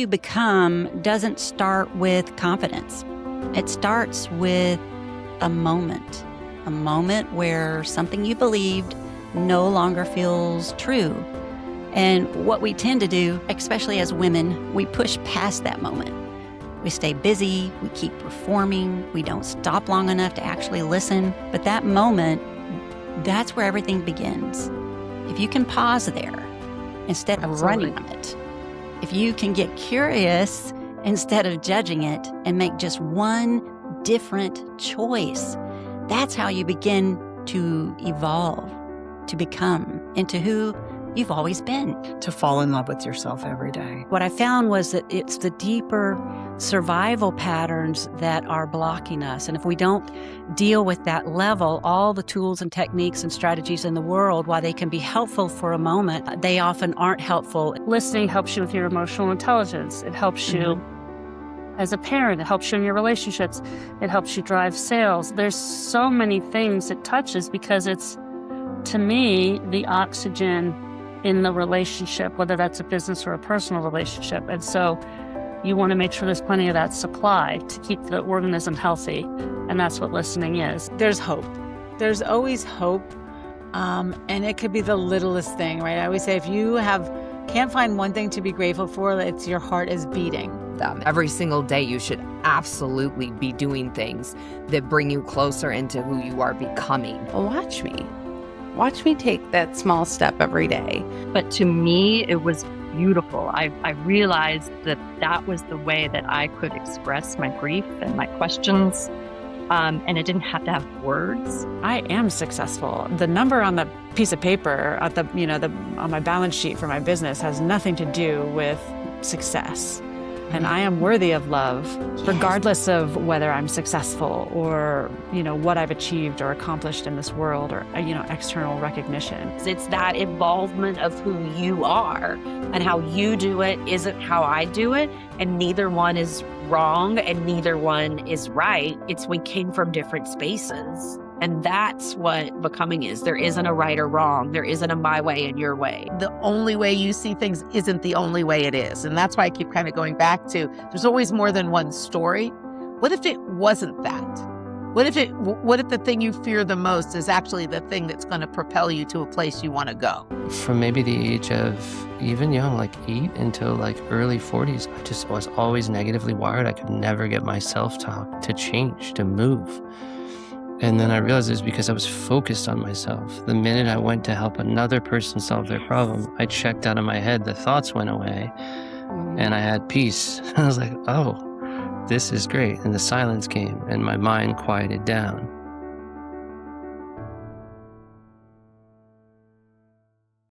you become doesn't start with confidence. It starts with a moment where something you believed no longer feels true. And what we tend to do, especially as women, we push past that moment. We stay busy, we keep performing, we don't stop long enough to actually listen. But that moment, that's where everything begins. If you can pause there instead of running on it, if you can get curious instead of judging it and make just one different choice, that's how you begin to evolve, to become into who you've always been. To fall in love with yourself every day. What I found was that it's the deeper survival patterns that are blocking us. And if we don't deal with that level, all the tools and techniques and strategies in the world, while they can be helpful for a moment, they often aren't helpful. Listening helps you with your emotional intelligence. It helps you as a parent. It helps you in your relationships. It helps you drive sales. There's so many things it touches because it's, to me, the oxygen in the relationship, whether that's a business or a personal relationship. And so you want to make sure there's plenty of that supply to keep the organism healthy. And that's what listening is. There's hope. There's always hope. And it could be the littlest thing, right? I always say if you can't find one thing to be grateful for, it's your heart is beating. Every single day, you should absolutely be doing things that bring you closer into who you are becoming. Watch me. Watch me take that small step every day. But to me, it was beautiful. I realized that was the way that I could express my grief and my questions. And it didn't have to have words. I am successful. The number on the piece of paper on my balance sheet for my business has nothing to do with success. And I am worthy of love, regardless of whether I'm successful or, what I've achieved or accomplished in this world or, external recognition. It's that involvement of who you are, and how you do it isn't how I do it. And neither one is wrong and neither one is right. It's we came from different spaces. And that's what becoming is. There isn't a right or wrong. There isn't a my way and your way. The only way you see things isn't the only way it is. And that's why I keep kind of going back to, there's always more than one story. What if it wasn't that? What if the thing you fear the most is actually the thing that's going to propel you to a place you want to go? From maybe the age of even young, like 8 until like early 40s, I just was always negatively wired. I could never get my self-talk to change, to move. And then I realized it was because I was focused on myself. The minute I went to help another person solve their problem, I checked out of my head, the thoughts went away, and I had peace. I was like, oh, this is great. And the silence came, and my mind quieted down.